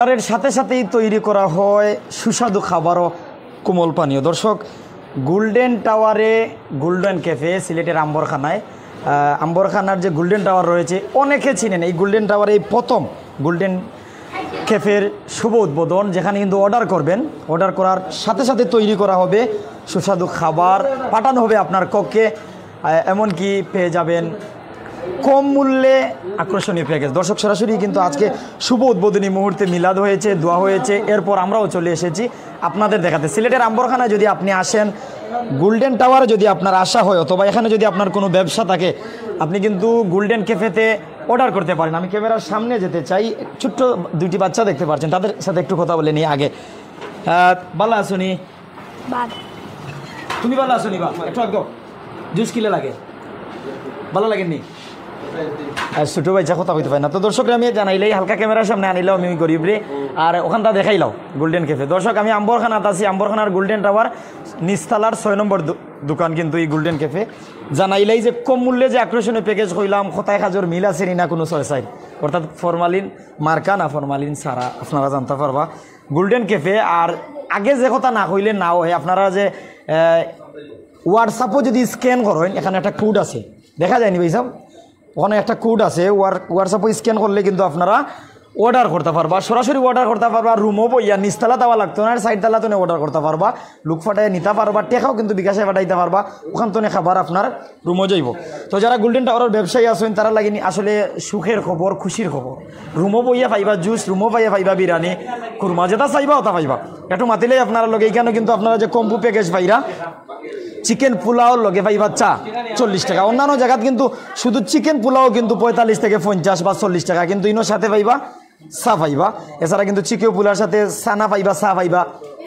এর সাথে সাথেই তৈরি করা হয় সুস্বাদু খাবার ও কোমল পানীয়। দর্শক, গোল্ডেন টাওয়ারে গোল্ডেন ক্যাফে সিলেটের আম্বরখানার যে গোল্ডেন টাওয়ার রয়েছে অনেকে চিনেন। এই গোল্ডেন টাওয়ারে এই প্রথম গোল্ডেন ক্যাফের শুভ উদ্বোধন, যেখানে কিন্তু অর্ডার করবেন, অর্ডার করার সাথে সাথে তৈরি করা হবে সুস্বাদু খাবার, পাঠানো হবে আপনার কক্ষে। এমনকি পেয়ে যাবেন কম মূল্যে আকর্ষণীয় প্যাকেজ। দর্শক, সরাসরি কিন্তু আজকে শুভ উদ্বোধনী মুহূর্তে মিলাদ হয়েছে, দোয়া হয়েছে, এরপর আমরাও চলে এসেছি আপনাদের দেখাতে। সিলেটের আম্বরখানায় যদি আপনি আসেন, গোল্ডেন টাওয়ারে যদি আপনার আসা হয়, অথবা এখানে যদি আপনার কোনো ব্যবসা থাকে, আপনি কিন্তু গোল্ডেন ক্যাফেতে অর্ডার করতে পারেন। আমি ক্যামেরার সামনে যেতে চাই, ছোট্ট দুইটি বাচ্চা দেখতে পাচ্ছেন, তাদের সাথে একটু কথা বলে নিই আগে। ভালো আসুনি? তুমি ভালো আসুনি? বা একটু আগে জুস কিলে লাগে, ভালো লাগেননি? ছোটো বাচ্চা কথা হইতে পারে না। তো দর্শকরা আমি জানাইলেই হালকা ক্যামেরার সামনে আনিলাম আমি গরিব রে, আর ওখানটা দেখাইলাম গোল্ডেন ক্যাফে। দর্শক, আমি আম্বরখানাত আছি, আম্বরখানার গোল্ডেন টাওয়ার নিচতলার 6 নম্বর দোকান কিন্তু এই গোল্ডেন ক্যাফে। জানাইলেই যে কম মূল্যে যে আকর্ষণীয় প্যাকেজ হইলাম, কোথায় কাজর মিল আছে না কোনো ছয়, অর্থাৎ ফরমালিন মার্কা না ফরমালিন সারা, আপনারা জানতে পারবা গোল্ডেন ক্যাফে। আর আগে যে কথা না হইলে না হয়, আপনারা যে হোয়াটসঅ্যাপও যদি স্ক্যান করেন, এখানে একটা কোড আছে, দেখা যায়নি ভাই সাহেব, ওখানে একটা কোড আছে, হোয়াটসঅ্যাপে স্ক্যান করলে কিন্তু আপনারা অর্ডার করতে পারবা, সরাসরি অর্ডার করতে পারবা। রুমও বইয়া নিচতলা দেওয়া লাগতো না, সাইড তালা তো অর্ডার করতে পারবা, লুক ফাটাই নিতে পারবা, টেকাও কিন্তু বিকাশে পাঠাইতে পারবা, ওখান তো খাবার আপনার রুমও যাইব। তো যারা গোল্ডেন টাওয়ারের ব্যবসায়ী আছেন, তারা লাগেনি আসলে সুখের খবর, খুশির খবর। রুমও বইয়া পাইবা জুস, রুমও পাইয়া পাইবা বিরিয়ানি, কুরমা, যেটা চাইবা ওটা পাইবা। একটু মাতিলেই আপনারা লগে, এইখানে কিন্তু আপনারা যে কম্বো প্যাকেজ পাইরা, চিকেন পোলাও লগে পাইবা চা 40 টাকা। অন্যান্য জায়গাত কিন্তু শুধু চিকেন পোলাও কিন্তু 45 থেকে 50 বা 40 টাকা, কিন্তু ইনোর সাথে পাইবা চা পাইবা। এছাড়া কিন্তু চিকেন পোলাওর সাথে চানা পাইবা, চা পাইবা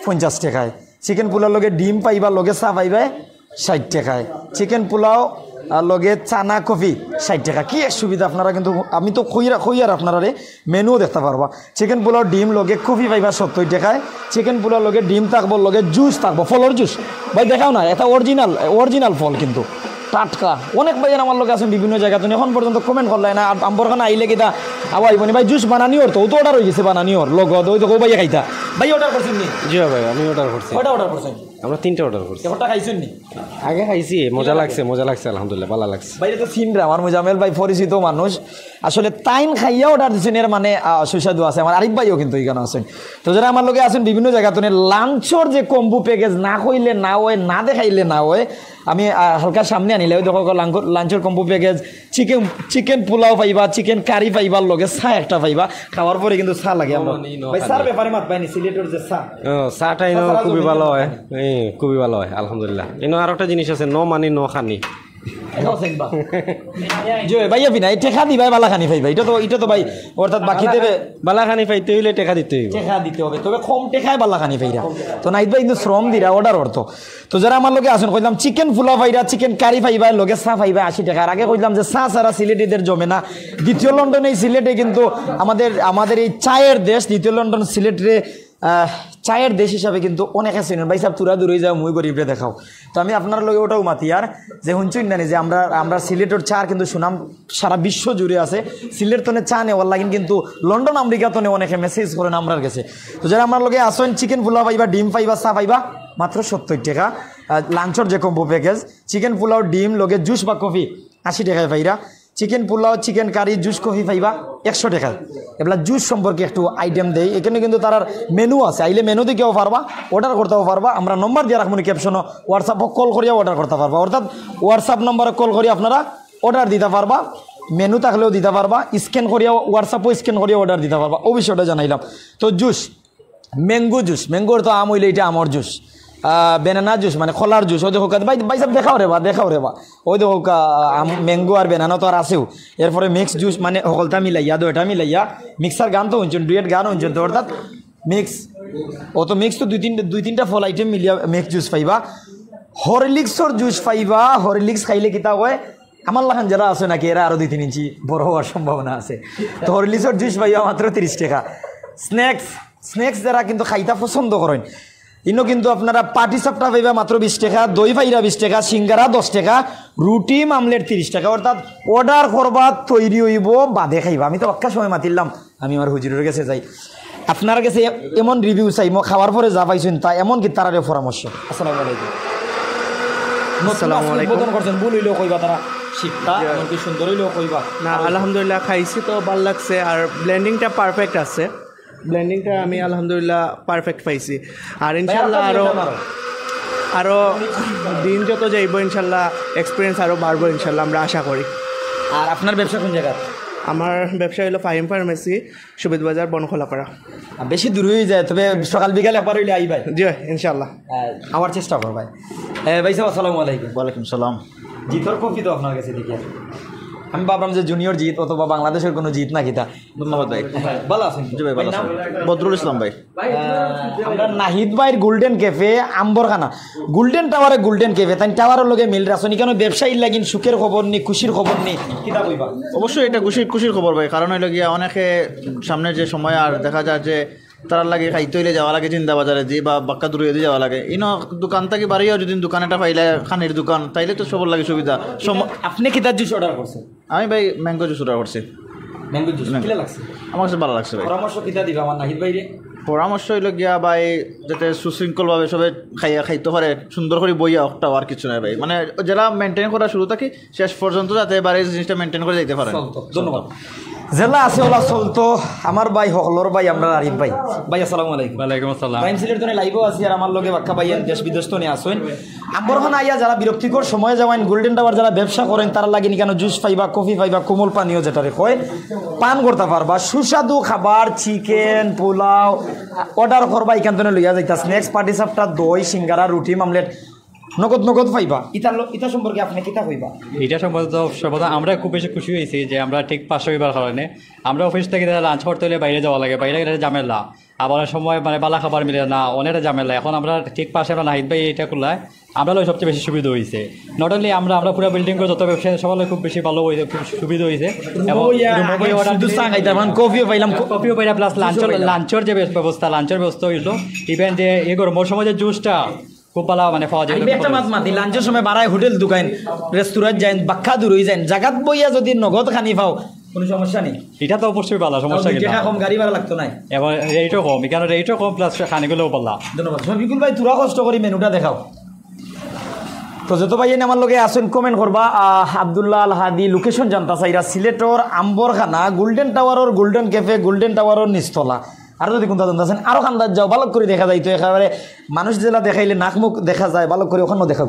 50 টাকায়। চিকেন পোলাওর লগে ডিম পাইবা, লগে চা পাইবা 60 টাকায়। চিকেন পোলাও লগে চানা কফি 60 টাকা। কি এক সুবিধা! আপনারা কিন্তু, আমি তো খইয়ার আপনারা মেনুও দেখতে পারবা। চিকেন পোলাও ডিম লগে কফি পাইবা 70 টাকায়। চিকেন পোলাও লগে ডিম থাকবো, লগে জুস থাকবো, ফলের জুস। ভাই দেখাও না, এটা অরিজিনাল ফল কিন্তু টাটকা। অনেক ভাইয়ের আমার লোক আছেন বিভিন্ন জায়গাতে, এখন পর্যন্ত কমেন্ট করলেন না আম্বরখানা আইলে কিতা আবার আইবনি ভাই জুস বানানি ওর, তো অর্ডার হয়ে গেছে বানানি ওর লগত, ওই তো ভাইয়া খাইতা। ভাই অর্ডার করছেন নি? জি ভাই, আমি অর্ডার করছি। কয়টা অর্ডার করছেন? আমরা 3টা অর্ডার করছি। এবারটা খাইছেন নি? আগে খাইছি, মজা লাগছে আলহামদুলিল্লাহ, ভালো লাগছে। ভাই তো সিনরা আমার মোজামেল ভাই পরিচিত মানুষ, আসলে তাইন খাইয়া অর্ডার দিচ্ছেন, এর মানে সুস্বাদু আছে। আমার আরিফ ভাইও কিন্তু এখানে আছেন। তো যারা আমার লোকে আছেন বিভিন্ন জায়গা তো লাঞ্চর যে কম্বো প্যাকেজ না হইলে না হয়, না দেখাইলে না হয়, আমি হালকা সামনে আনিলে ওই দেখো লাঞ্চের কম্বো প্যাকেজ, চিকেন পোলাও পাইবা, চিকেন কারি পাইবা, লগে চা একটা পাইবা। খাওয়ার পরে কিন্তু চা লাগে আমার ভাই, চার ব্যাপারে মাত পাইনি সিলেটের যে চা, চাটা ইনো খুবই ভালো হয়, খুবই ভালো হয় আলহামদুলিল্লাহ। ইনো আর একটা জিনিস আছে, নো মানি নো খানি। ভাইয়া বিনা টেকা দিবাই বালা খানি পাইবা, এটা তো ভাই, অর্থাৎ বাকি দেবে বালা খানি পাইতে হইলে টেকা দিতে হবে, তবে কম টেকায় বালা খানি পাইরা। তো নাইট ভাই কিন্তু শ্রম দিরা অর্ডার অর্থ। তো যারা আমার লোকে আসেন, কইলাম চিকেন পোলাও পাইরা, চিকেন কারি পাইবা, লগে চা পাইবা 80 টাকা। আর আগে কইলাম যে চা ছাড়া সিলেটিদের জমে না। দ্বিতীয় লন্ডন এই সিলেটে কিন্তু আমাদের এই চায়ের দেশ, দ্বিতীয় লন্ডন সিলেটে চায়ের দেশ হিসাবে কিন্তু অনেক আছে। ভাই সাহেব তুরা দূরে যাও, মুই গরিবরে দেখাও। তো আমি আপনার লগে ওটাও মাতি, আর যে হুঁচুই না যে আমরা সিলেটের চার কিন্তু সুনাম সারা বিশ্ব জুড়ে আছে। সিলেট তনে চা নেওয়ার লাগেন কিন্তু লন্ডন আমেরিকা তনে অনেকে মেসেজ করেন আমরার কাছে। তো যারা আমার লগে আসেন, চিকেন পোলাও পাইবা, ডিম পাইবা, চা পাইবা মাত্র 70 টাকা। লাঞ্চর যে কম্বো প্যাকেজ, চিকেন পোলাও ডিম লগে জুস বা কফি 80 টাকায় পাইরা। Chicken pulao, chicken curry, juice coffee পাইবা 100 টাকায়। এবার জুস সম্পর্কে একটু আইটেম দেই, এখানে কিন্তু তার মেনু আছে, আইলে মেনু দিকেও পারবা, অর্ডার করতেও পারবা। আমরা নম্বর দিয়ে রাখবো ক্যাপশনও, হোয়াটসঅ্যাপও কল করিয়া অর্ডার করতে পারবা, অর্থাৎ হোয়াটসঅ্যাপ নম্বরে কল করিয়া আপনারা অর্ডার দিতে পারবা, মেনু থাকলেও দিতে পারবা, স্ক্যান করিয়া হোয়াটসঅ্যাপও স্ক্যান করিয়া অর্ডার দিতে পারবা। ও বিষয়টা জানাইলাম। তো জুস, ম্যাঙ্গোর তো আম হইলে এটা আমর জুস, বেনানা জুস মানে খোলার জুস। ওই দেখো ভাই সব দেখাও রে বা ওই দেখো ম্যাঙ্গো আর বেনানা তো আর আছেও। এরপরে মিক্স জুস মানে সকলটা মিলাইয়া, দুইটা মিলাইয়া মিক্সার গান তো শুনছেন, ডুয়েট গান শুনছেন, তো অর্থাৎ মিক্স তো দুই তিনটা ফল আইটেম মিলিয়া মিক্স জুস পাইবা। হরলিক্সর জুস পাইবা। হরলিক্স খাইলে কিতা হয়, আমার লাখান যারা আছে নাকি এরা আরো 2-3 ইঞ্চি বড় হওয়ার সম্ভাবনা আছে। তো হরলিক্সর জুস পাইবা মাত্র 30 টাকা। স্ন্যাক্স যারা কিন্তু খাইতা পছন্দ করেন, ইনো কিন্তু আপনারা পাটি সাপটা পাইবা মাত্র 20 টাকা, দই পাইরা 20 টাকা, সিঙ্গারা 10 টাকা, রুটি মামলেট 30 টাকা। অর্থাৎ অর্ডার করবা, তৈরি হইব, বাদে খাইবা। আমি তো অক্কা সময় মাতিলাম, আমি আমার হুজুরের কাছে যাই। আপনার কাছে এমন রিভিউ চাই মই খাওয়ার পরে যা পাইছেন তা এমন কি তারারে পরামর্শ। আসসালামু আলাইকুম। আসসালামু আলাইকুম। উদ্বোধন করছেন, ভুল হইলেও কইবা, তারা শিক্ষা এমনকি সুন্দর হইলেও কইবা। না আলহামদুলিল্লাহ খাইছি তো ভালো লাগছে, আর ব্লেন্ডিংটা পারফেক্ট আছে, ব্লেন্ডিংটা আমি আলহামদুলিল্লাহ পারফেক্ট পাইছি। আর ইনশাল্লাহ আরও দিন যত যাইব ইনশাল্লাহ এক্সপিরিয়েন্স আরও বাড়বো ইনশাল্লাহ, আমরা আশা করি। আর আপনার ব্যবসা কোন জায়গা? আমার ব্যবসা হলো ফাহিম ফার্মেসি, সুবিধ বাজার, বনখোলাপাড়া। বেশি দূর হয়ে যায়, তবে সকাল বিকাল একবার হইলে আই ভাই। জি ইনশাল্লাহ আমার চেষ্টা কর ভাই। ভাই সাহেব আসসালামু আলাইকুম। ওয়ালাইকুম সালাম। জিতর কপি তো আপনার কাছে দেখি আমি ভাবলাম যে জুনিয়র জিত অথবা বাংলাদেশের কোনো জিত না কিতা। ধন্যবাদ ভাই। ভালো আছেন? জি ভাই ভালো আছেন। বদরুল ইসলাম ভাই। আমরা নাহিদ ভাইয়ের গোল্ডেন ক্যাফে আম্বরখানা গোল্ডেন টাওয়ারে গোল্ডেন ক্যাফে তাই টাওয়ারের লগে মিল রাখছেন কেন? ব্যবসায়ী লাগিন সুখের খবর নেই, খুশির খবর নেই, কিতা কইবা? অবশ্যই এটা খুশির খবর ভাই, কারণ হইল গিয়া অনেকে সামনের যে সময় আর দেখা যায় যে তার লাগে খাইতে হইলে যাওয়া লাগে চিন্তা বাজারে দিয়ে বা বাক্কা দূরে দিয়ে যাওয়া লাগে। ইনো দোকান থেকে বাড়িও যদি দোকান একটা পাইলে খানির দোকান তাইলে তো সবার লাগে সুবিধা। আপনি কিতার জুস অর্ডার করছেন? আমি ভাই ম্যাঙ্গো জুস অর্ডার করছি। ম্যাঙ্গো জুস কিলা লাগছে? আমার কাছে ভালো লাগছে ভাই। পরামর্শ কিতা দিবা আমার নাহিদ ভাইরে? পরামর্শ হইল গিয়া ভাই যাতে সুশৃঙ্খলভাবে সবাই খাইতে পারে, সুন্দর করে বইয়া ওটাও আর কিছু নাই ভাই, মানে যারা মেনটেন করা শুরু থাকি শেষ পর্যন্ত যাতে এবারে জিনিসটা মেনটেন করে যাইতে পারে। ধন্যবাদ। জেলা আছে ওলা চলতো আমার ভাই হকলর ভাই আমরা আরিফ ভাই। ভাই আসসালামু আলাইকুম। ওয়ালাইকুম আসসালাম। টাইম সিলের জন্য লাইভও আছি আর আমার লগে বাক্কা ভাইয়ের দেশ বিদেশ তো নিয়ে আসেন। আম্বরখানা আইয়া যারা বিরক্তিকর সময় যাওয়েন গোল্ডেন টাওয়ার যারা ব্যবসা করেন তারা লাগেনি কেন জুস পাইবা, কফি পাইবা, কোমল পানীয় যেটা হয় পান করতে পারবা, সুস্বাদু খাবার চিকেন পোলাও অর্ডার করবা, এখান থেকে লইয়া যাইতা স্ন্যাক্স পার্টি সাপটা দই সিঙ্গারা রুটি মামলেট নগদ পাইবা। ইটা সম্পর্কে আপনি কিতা কইবা? এটা সম্বন্ধে সর্বদা আমরা খুব বেশি খুশি হয়েছি যে আমরা ঠিক 500 রবিবার কারণে আমরা অফিস থেকে লাঞ্চ করতে হলে বাইরে যাওয়া লাগে, বাইরে গেলে ঝামেলা, আবার সময় মানে বালা খাবার মিলে না, অনেকটা ঝামেলা। এখন আমরা ঠিক পাশে আমরা নাহিদ ভাই এটা করলে আমরা সবচেয়ে বেশি সুবিধা হয়েছে। নট অনলি আমরা পুরো বিল্ডিং করে যত ব্যবসায়ী সবাই খুব বেশি ভালো হয়েছে, খুব সুবিধা হয়েছে। কফিও পাইলাম, কফিও পাইলাম, প্লাস লাঞ্চের যে ব্যবস্থা হইলো, ইভেন যে এই গরমের সময় যে জুসটা খুব ভালো মানে পাওয়া যায়। একটা মাত মাতি লাঞ্চের সময় বাড়ায় হোটেল দোকান রেস্টুরেন্ট যাইন বাক্কা দূর হয়ে যান, জাগাত বইয়া যদি নগদ খানি পাও কোনো সমস্যা নেই। এটা তো অবশ্যই ভালো, সমস্যা কি কম গাড়ি ভাড়া লাগতো না, এবার রেটও কম, এখানে রেটও কম প্লাস খানিগুলোও পাল্লা। ধন্যবাদ। শফিকুল ভাই তোরা কষ্ট করি মেনুটা দেখাও তো যত ভাই আমার লগে আসেন কমেন্ট করবা। আব্দুল্লাহ আল হাদি লোকেশন জানতা চাইরা সিলেটর আম্বরখানা গোল্ডেন টাওয়ারের গোল্ডেন ক্যাফে গোল্ডেন টাওয়ারের নিচতলা। আর যদি কোনটা জানতেছেন আরও খান্দার যাও ভালো করে দেখা যায় তো একেবারে মানুষ জেলা দেখাইলে নাক মুখ দেখা যায় ভালো করে ওখানেও দেখা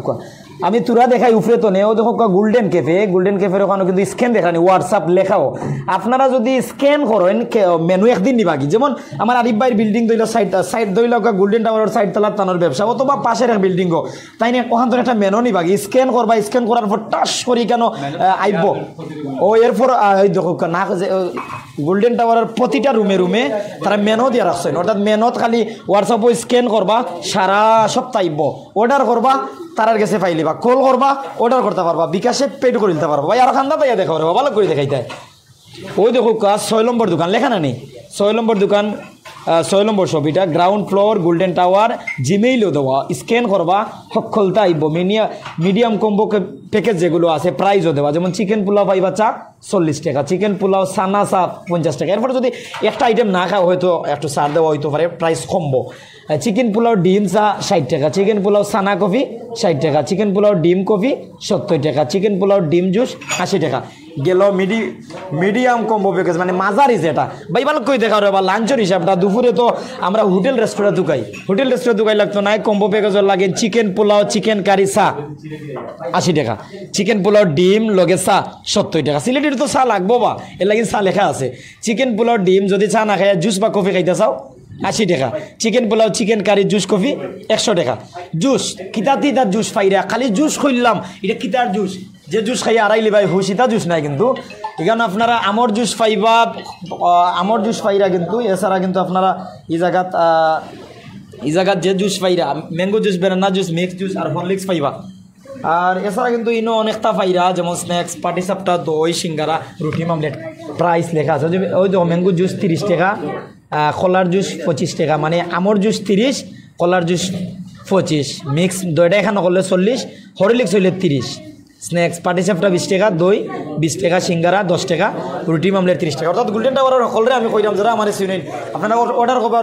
আমি তোরা দেখাই উপরে তো নেও দেখো গোল্ডেন ক্যাফের ওখানে কিন্তু স্ক্যান দেখানি হোয়াটসঅ্যাপ লেখাও। আপনারা যদি স্ক্যান করেন মেনু একদিন নিবা কি, যেমন আমার আরিফ ভাইয়ের বিল্ডিং দইল সাইড দইল গোল্ডেন টাওয়ারের সাইড তলার তানোর ব্যবসা অথবা পাশের এক বিল্ডিংও তাই নিয়ে ওখান থেকে একটা মেনু নিবা কি স্ক্যান করবা, স্ক্যান করার পর টাস করি কেন আইব ও এরপর দেখো না গোল্ডেন টাওয়ারের প্রতিটা রুমে তারা মেনু দিয়ে রাখছেন, অর্থাৎ মেনত খালি হোয়াটসঅ্যাপও স্ক্যান করবা সারা সপ্তাহ আইব, অর্ডার করবা তারার কাছে পাইলিবা, কল করবা অর্ডার করতে পারবা, বিকাশে পেড করে দিতে পারবা। ভাই আরো খান্দা তাইয়া দেখা পারবা ভালো করে দেখাইতে। ওই দেখো 6 নম্বর দোকান লেখা না নেই, 6 নম্বর দোকান 6 নম্বর ছবিটা গ্রাউন্ড ফ্লোর গোল্ডেন টাওয়ার, জিমেইলও দেওয়া স্ক্যান করবা সক্ষলতা আইব। মিডিয়াম কম্বো প্যাকেজ যেগুলো আছে প্রাইজও দেওয়া, যেমন চিকেন পোলাও পাইবা চা 40 টাকা, চিকেন পোলাও সানা চা 50 টাকা। এরপরে যদি একটা আইটেম না খাওয়া হয়তো একটু ছাড় দেওয়া হইতে পারে, প্রাইস কমবো। চিকেন পোলাও ডিম চা 60 টাকা, চিকেন পোলাও সানা কফি 60 টাকা, চিকেন পোলাও ডিম কফি 70 টাকা, চিকেন পোলাও ডিম জুস 80 টাকা। গেল মিডিয়াম কম্বো প্যাকেজ মানে মাঝারি যেটা ভাই ভালো করে দেখা বা লাঞ্চের হিসাবটা দুপুরে তো আমরা হোটেল রেস্টুরেন্ট দুকাই লাগতো না, কম্বো প্যাকেজের লাগে চিকেন পোলাও চিকেন কারি চা 80 টাকা, চিকেন পোলাও ডিম লগে চা 70 টাকা। সিলেটের তো চা লাগবো বা এর লাগে চা লেখা আছে। চিকেন পোলাও ডিম যদি চা না খাই জুস বা কফি খাইতে চাও 80 টাকা, chicken pulao chicken curry juice coffee 100 টাকা। জুস কিতার জুস পাইরা খালি জুস খুললাম এটা কিতার জুস, যে জুস খাই আড়াইলি ভাই হুসিতা জুস নাই কিন্তু এখানে আপনারা আমর জুস পাইবা, আমর জুস পাইরা কিন্তু এছাড়া কিন্তু আপনারা এই জায়গাত যে জুস পাইরা mango juice banana juice mix juice আর হরলিক্স পাইবা। আর এছাড়া কিন্তু ইনো অনেকটা পাইরা যেমন স্ন্যাক্স পার্টি সাপটা দই সিঙ্গারা রুটি মামলেট প্রাইস লেখা আছে। ওই তো ম্যাঙ্গো জুস 30 টাকা, কলার জুস 25 টাকা, মানে আমর জুস 30 কলার জুস 25, মিক্স দইটা এখানে করলে 40, হরলিক্স হইলে 30। স্ন্যাক্স পাটিসাপটা 20 টাকা, দই 20 টাকা, সিঙ্গারা 10 টাকা, রুটি মামলের 30 টাকা। অর্থাৎ গোল্ডেন টাওয়ারের সকলরে আমি কইলাম যারা আমার চিনেন আপনারা অর্ডার করবা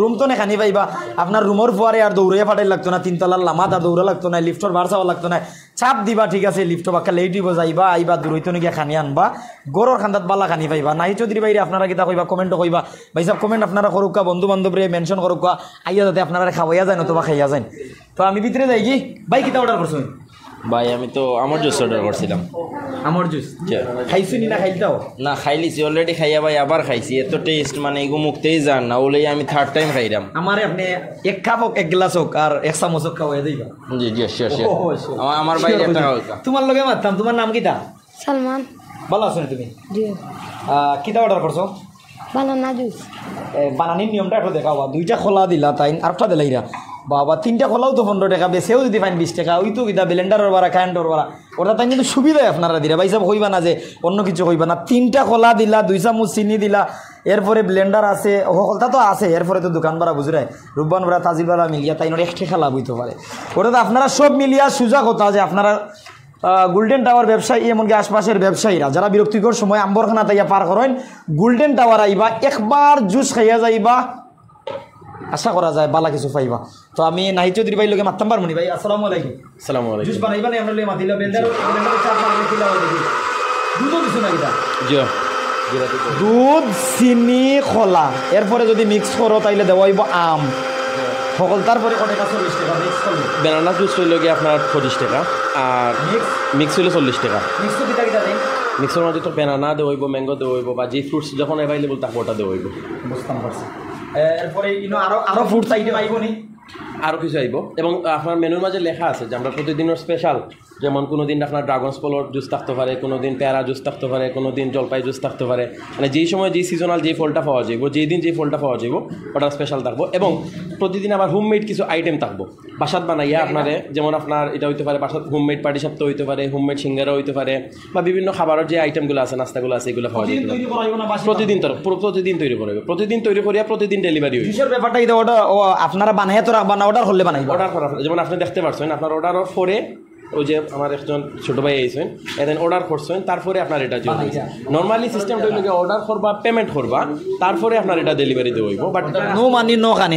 রুম তো খানি পাইবা। আপনার রুমের ফুয়ারে আর দৌড়িয়ে ফাটাই লাগতো না, 3 তলার লামাত আর দৌড়া লাগতো না, লিফটর বার চাওয়া লাগতো না, চাপ দিবা ঠিক আছে, লিফট বাক্কা লেট দিব যাইবা আইবা দূরইতো নাকি খানি আনবা, গরর খান্দাত বালা খানি পাইবা। নাহি চৌধুরী বাইরে আপনারা কিতা কইবা কমেন্টও কইবা, ভাই সাহেব কমেন্ট আপনারা করুকা, বন্ধু বান্ধবরে মেনশন করুকা, আইয়া যাতে আপনারা খাওয়াইয়া যায় নতুবা খাইয়া যায়। তো আমি ভিতরে যাই কি ভাই কিতা অর্ডার করছেন? ভাই আমি তো আমার জুস অর্ডার করছিলাম। আমার জুস খাইছি নি না খাইতাও? না খাইলিছি অলরেডি, খাইয়া ভাই আবার খাইছি, এত টেস্ট মানে এগু মুখতেই যান না, ওলেই আমি 3rd টাইম খাইলাম। আমারে আপনি এক কাপ হোক, এক গ্লাস হোক আর এক চামচ হোক খাওয়াই দিবা। জি জি শিওর শিওর। আমার ভাই একটা খাওয়া। তোমার লগে মারতাম, তোমার নাম কিতা? সালমান। ভালো আছো তুমি? জি। কিতা অর্ডার করছো? বানানা জুস। বানানির নিয়মটা একটু দেখাবা। 2টা খোলা দিলা তাই আরেকটা দিলাইরা বাবা, 3টা খোলাও তো 15 টাকা, বেছেও যদি ফাইন 20 টাকা। ওই তো কিতা ব্লেন্ডারের বাড়া কারেন্টর বাড়া ওটা তাই কিন্তু সুবিধায় আপনারা দিলা। ভাই সাহেব হইবা না যে অন্য কিছু হইবা না, 3টা খোলা দিলা, 2 চামচ চিনি দিলা, এরপরে ব্লেন্ডার আছে, সকলটা তো আছে, এরপরে তো দোকান ভাড়া বুঝরায় রূপবান ভাড়া তাজিল ভাড়া মিলিয়া তাই নোট 1 টাকা লাভ হইতে পারে। ওটা তো আপনারা সব মিলিয়া সুজা কথা যে আপনারা গোল্ডেন টাওয়ার ব্যবসায়ী এমনকি আশপাশের ব্যবসায়ীরা যারা বিরক্তিকর সময় আম্বরখানা তাইয়া পার করেন, গোল্ডেন টাওয়ার আইবা, একবার জুস খাইয়া যাইবা, আশা করা যায় বালা কিছু পাইবা। তো আমি নাহি চৌধুরী ভাই লোকে মারতাম পারমনি ভাই। আসসালামু আলাইকুম। আসসালামু আলাইকুম। জুস বানাইবা না আমরা লই মাতিলা ব্লেন্ডার চাপ মারলে কিলা হবে দেখি। দুধ দিছো না কিটা? জি। দুধ, চিনি, খোলা, এরপরে যদি মিক্স করো তাইলে দেওয়া হইব আম সকল। তারপরে কত টাকা? 40 টাকা মিক্স করলে। বেনানা জুস হইল গিয়ে আপনার 25 টাকা আর মিক্স হইলে 40 টাকা। মিক্স তো কিটা কিটা দেই? মিক্সের মধ্যে তো বেনানা দেওয়া হইব, ম্যাঙ্গো দেওয়া হইব, বা যে ফ্রুটস যখন অ্যাভেলেবল থাকবে ওটা দেওয়া হইব। বুঝতাম পারছি। এরপরে আরো ফুড আইটেম আইব নি? আরও কিছু আইব এবং আপনার মেনুর মাঝে লেখা আছে যে আমরা প্রতিদিনের স্পেশাল, যেমন কোনো দিন আপনার ড্রাগন ফলের জুস থাকতে পারে, কোনো দিন পেয়ারা জুস থাকতে পারে, কোনো দিন জলপাই জুস থাকতে পারে, মানে যেই সময় যেই সিজনাল যেই ফলটা পাওয়া যাইব, যেই দিন যেই ফলটা পাওয়া যাইব ওটা স্পেশাল থাকবো। এবং প্রতিদিন আবার হোমমেড কিছু আইটেম থাকবো বাসাত বানাইয়া আপনারে, যেমন আপনার এটা হইতে পারে বাসাত হোমমেড পাটিসাপটা হইতে পারে, হোমমেড সিঙ্গারা হইতে পারে, বা বিভিন্ন খাবারের যে আইটেমগুলো আছে, নাস্তাগুলো আছে, এগুলো পাওয়া যাবে প্রতিদিন। প্রতিদিন তৈরি করবে, প্রতিদিন তৈরি করিয়া প্রতিদিন ডেলিভারি হইবে। জুসের ব্যাপারটা এটা ওটা আপনারা বানাইয়া তো রাখবা না, অর্ডার করলে বানাইবা? অর্ডার করা, যেমন আপনি দেখতে পাচ্ছেন আপনার অর্ডারের পরে ওই যে আমার একজন ছোটো ভাই আইসেন, এদিন অর্ডার করছেন, তারপরে আপনার এটা নর্মালি সিস্টেমটা হইলে অর্ডার করবা, পেমেন্ট করবা, তারপরে আপনার এটা ডেলিভারি দেওয়া হইব। বাট নো মানি নো খানি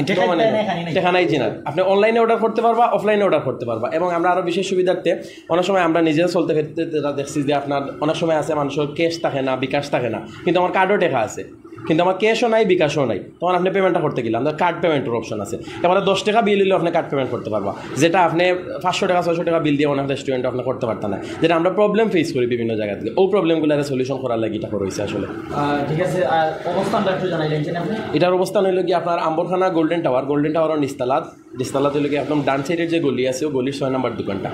টেকা নাই চিনার, আপনি অনলাইনে অর্ডার করতে পারবা, অফলাইনে অর্ডার করতে পারবা। এবং আমরা আরও বিশেষ সুবিধার্থে অনেক সময় আমরা নিজেরা চলতে ফিরতে দেখছি যে আপনার অনেক সময় আছে মানুষের ক্যাশ থাকে না, বিকাশ থাকে না, কিন্তু আমার কার্ডও টেকা আছে, কিন্তু আমার ক্যাশও নাই, বিকাশও নাই, তখন আপনি পেমেন্টটা করতে গেলে আমাদের কার্ড পেমেন্টের অপশন আছে। এবার 10 টাকা বিল হলেও আপনি কার্ড পেমেন্ট করতে পারবা, যেটা আপনি 500 টাকা 600 টাকা বিল দিয়ে অনেক রেস্টুরেন্টে আপনি করতে পারতেন না, যেটা আমরা প্রবলেম ফেস করি বিভিন্ন জায়গা থেকে। ওই প্রবলেমগুলো সলিউশন করার লাগে এটা রয়েছে আসলে। ঠিক আছে, আর অবস্থানটা একটু জানাইলেন আপনি? এটার অবস্থান হইল কি আপনার আম্বরখানা গোল্ডেন টাওয়ার নিস্তালাত হইল কি একদম ডান সাইডের যে গলি আছে, ও গলির 6 নম্বর দোকানটা।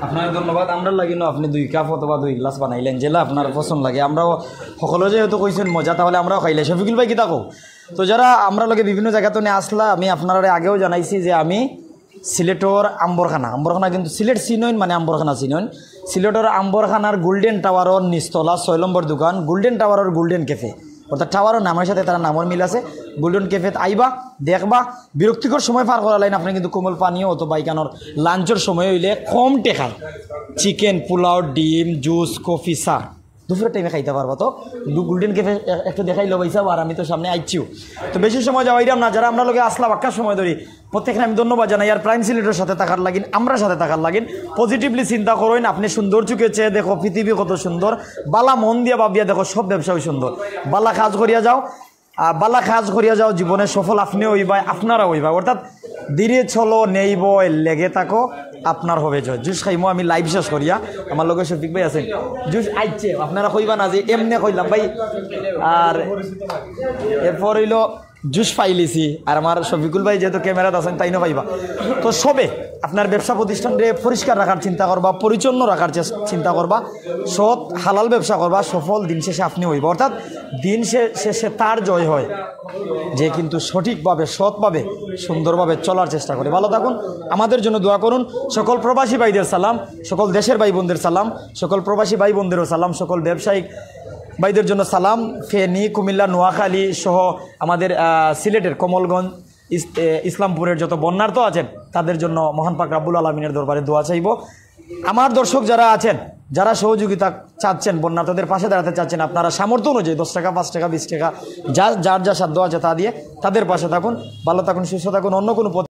আপনার ধন্যবাদ। আমরা লাগিনো আপনি 2 কাপ অথবা 2 গ্লাস বানাইলেন, যেটা আপনার পছন্দ লাগে। আমরাও সকলে যেহেতু কইছেন মজা, তাহলে আমরাও খাইলে। শফিকুল ভাই কি থাকো? তো যারা আমরা লগে বিভিন্ন জায়গাতে নিয়ে আসলা, আমি আপনারা আগেও জানাইছি যে আমি সিলেটর আম্বরখানা কিন্তু সিলেট চিনইন মানে আম্বরখানা চিনইন। সিলেটর আম্বরখানার গোল্ডেন টাওয়ারের নিচতলা 6 নম্বর দোকান, গোল্ডেন টাওয়ারের গোল্ডেন ক্যাফে, অর্থাৎ টাওয়ারের নামের সাথে তারা নামের মিল আছে। গোল্ডেন ক্যাফেত আইবা, দেখবা, বিরক্তিকর সময় পার করা লাইন আপনি কিন্তু কোমল পানীয় অথবা ইকানোর লাঞ্চের সময় হইলে কম টেকায় চিকেন, পোলাও, ডিম, জুস, কফি, চা দুপুরের টাইমে খাইতে পারবা। তো গোল্ডেন ক্যাফে একটু দেখাই লো ভাইসাব, আর আমি তো সামনে আইছিও, তো বেশি সময় যাওয়াইরাম না। যারা আমরা লোকে আসলা বাক্কার সময় ধরি প্রত্যেকদিন আমি ধন্যবাদ জানাই। আর প্রাইম সিলেটের সাথে থাকার লাগিন, আমরা সাথে থাকার লাগিন পজিটিভলি চিন্তা করেন। আপনি সুন্দর চুকে চেয়ে দেখো পৃথিবী কত সুন্দর, বালা মন দিয়া ভাবিয়া দেখো সব ব্যবসায় সুন্দর। বালা কাজ করিয়া যাও, জীবনে সফল আপনি হইবা, আপনারা হইবা। অর্থাৎ ধীরে চলো, নেইব, লেগে থাকো, আপনার হবে জয়। জুস খাইমো আমি লাইভ শেষ করিয়া, আমার লগে শফিক ভাই আছেন, জুস আইছে, আপনারা কইবা না যে এমনি কইলাম ভাই। আর এরপর হইল জুস পাইলিছি, আর আমার শফিকুল ভাই যেহেতু ক্যামেরাত আছেন তাই না পাইবা। তো সবে আপনার ব্যবসা প্রতিষ্ঠানকে পরিষ্কার রাখার চিন্তা করবা, পরিচ্ছন্ন রাখার চিন্তা করবা, সৎ হালাল ব্যবসা করবা, সফল দিন শেষে আপনি হইবা। অর্থাৎ দিন শেষে তার জয় হয় যে কিন্তু সঠিকভাবে, সৎভাবে, সুন্দরভাবে চলার চেষ্টা করে। ভালো থাকুন, আমাদের জন্য দোয়া করুন। সকল প্রবাসী ভাইদের সালাম, সকল দেশের ভাই বোনদের সালাম, সকল প্রবাসী ভাই বোনদেরও সালাম, সকল ব্যবসায়িক ভাইদের জন্য সালাম। ফেনী, কুমিল্লা, নোয়াখালী সহ আমাদের সিলেটের কমলগঞ্জ, ইসলামপুরের যত বন্যার্থ আছেন তাদের জন্য মহান পাক রাব্বুল আলামিনের দরবারে দোয়া চাইব। আমার দর্শক যারা আছেন, যারা সহযোগিতা চাচ্ছেন, বন্যার্থদের পাশে দাঁড়াতে চাচ্ছেন, আপনারা সামর্থ্য অনুযায়ী 10 টাকা, 5 টাকা, 20 টাকা, যার যা সাধ্য আছে তা দিয়ে তাদের পাশে থাকুন। ভালো থাকুন, সুস্থ থাকুন। অন্য কোনো